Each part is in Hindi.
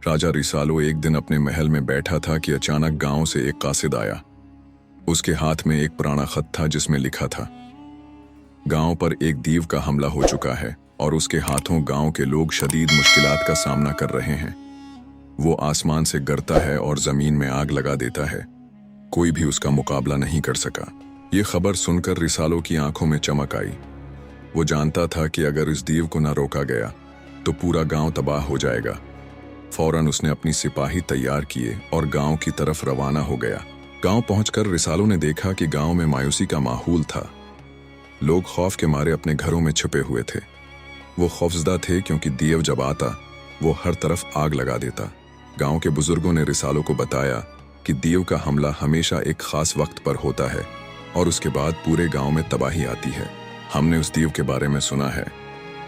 राजा रिसालो एक दिन अपने महल में बैठा था कि अचानक गांव से एक कासिद आया। उसके हाथ में एक पुराना खत था जिसमें लिखा था, गांव पर एक दीव का हमला हो चुका है और उसके हाथों गांव के लोग शदीद मुश्किलात का सामना कर रहे हैं। वो आसमान से गिरता है और जमीन में आग लगा देता है। कोई भी उसका मुकाबला नहीं कर सका। ये खबर सुनकर रिसालो की आंखों में चमक आई। वो जानता था कि अगर इस दीव को न रोका गया तो पूरा गांव तबाह हो जाएगा। फौरन उसने अपनी सिपाही तैयार किए और गांव की तरफ रवाना हो गया। गांव पहुंचकर रिसालो ने देखा कि गांव में मायूसी का माहौल था। लोग खौफ के मारे अपने घरों में छुपे हुए थे। वो खौफजदा थे क्योंकि दीव जब आता वो हर तरफ आग लगा देता। गांव के बुजुर्गों ने रिसालो को बताया कि दीव का हमला हमेशा एक खास वक्त पर होता है और उसके बाद पूरे गांव में तबाही आती है। हमने उस दीव के बारे में सुना है।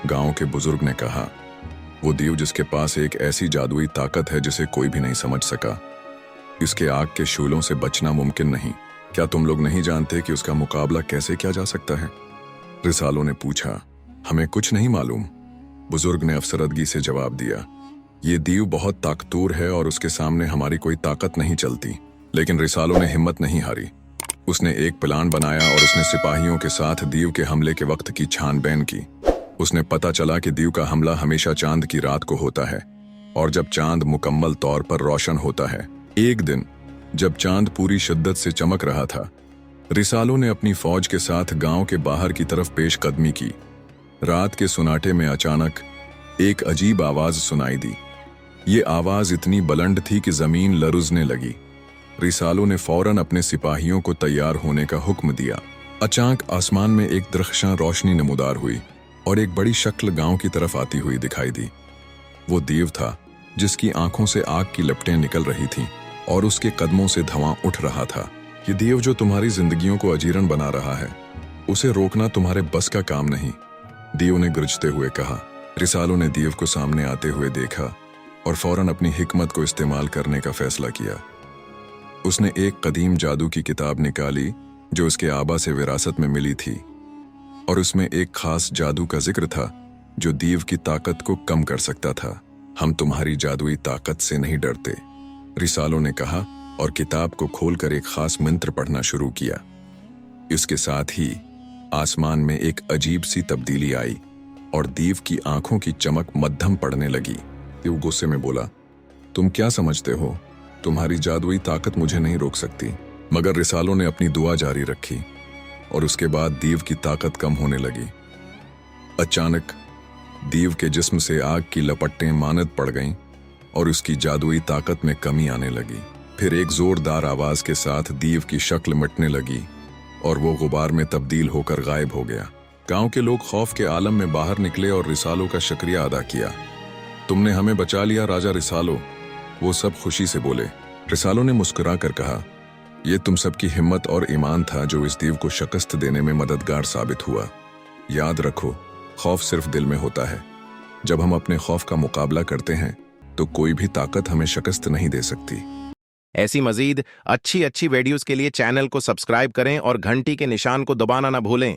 गांव के बुजुर्ग ने कहा, वो दीव जिसके पास एक ऐसी जादुई ताकत है जिसे कोई भी नहीं समझ सका। इसके आग के शूलों से बचना मुमकिन नहीं। क्या तुम लोग नहीं जानते कि उसका मुकाबला कैसे किया जा सकता है? रिसालो ने पूछा। हमें कुछ नहीं मालूम, बुजुर्ग ने अफसरदगी से जवाब दिया। ये दीव बहुत ताकतवर है और उसके सामने हमारी कोई ताकत नहीं चलती। लेकिन रिसालो ने हिम्मत नहीं हारी। उसने एक प्लान बनाया और उसने सिपाहियों के साथ दीव के हमले के वक्त की छानबीन की। उसने पता चला कि दीव का हमला हमेशा चांद की रात को होता है और जब चांद मुकम्मल तौर पर रोशन होता है। एक दिन जब चांद पूरी शिद्दत से चमक रहा था, रिसालो ने अपनी फौज के साथ गांव के बाहर की तरफ पेशकदमी की। रात के सुनाटे में अचानक एक अजीब आवाज सुनाई दी। ये आवाज इतनी बुलंद थी कि जमीन लरुजने लगी। रिसालो ने फौरन अपने सिपाहियों को तैयार होने का हुक्म दिया। अचानक आसमान में एक दरख्शां रोशनी नमूदार हुई और एक बड़ी शक्ल गांव की तरफ आती हुई दिखाई दी। वो दीव था जिसकी आंखों से आग की लपटें निकल रही थीं और उसके कदमों से धुआं उठ रहा था। ये दीव जो तुम्हारी जिंदगियों को अजीरन बना रहा है, उसे रोकना तुम्हारे बस का काम नहीं, दीव ने गरजते हुए कहा। रिसालो ने दीव को सामने आते हुए देखा और फौरन अपनी हिकमत को इस्तेमाल करने का फैसला किया। उसने एक कदीम जादू की किताब निकाली जो उसके आबा से विरासत में मिली थी और उसमें एक खास जादू का जिक्र था जो दीव की ताकत को कम कर सकता था। हम तुम्हारी जादुई ताकत से नहीं डरते, रिसालो ने कहा और किताब को खोलकर एक खास मंत्र पढ़ना शुरू किया। इसके साथ ही आसमान में एक अजीब सी तब्दीली आई और दीव की आंखों की चमक मध्यम पड़ने लगी। दीव गुस्से में बोला, तुम क्या समझते हो? तुम्हारी जादुई ताकत मुझे नहीं रोक सकती। मगर रिसालो ने अपनी दुआ जारी रखी और उसके बाद दीव की ताकत कम होने लगी। अचानक दीव के जिस्म से आग की लपटें मानद पड़ गईं और उसकी जादुई ताकत में कमी आने लगी। फिर एक जोरदार आवाज के साथ दीव की शक्ल मिटने लगी और वो गुबार में तब्दील होकर गायब हो गया। गांव के लोग खौफ के आलम में बाहर निकले और रिसालो का शुक्रिया अदा किया। तुमने हमें बचा लिया राजा रिसालो, वो सब खुशी से बोले। रिसालो ने मुस्कुरा कर कहा, ये तुम सबकी हिम्मत और ईमान था जो इस दीव को शिकस्त देने में मददगार साबित हुआ। याद रखो, खौफ सिर्फ दिल में होता है। जब हम अपने खौफ का मुकाबला करते हैं तो कोई भी ताकत हमें शिकस्त नहीं दे सकती। ऐसी मजीद अच्छी वीडियोस के लिए चैनल को सब्सक्राइब करें और घंटी के निशान को दबाना ना भूलें।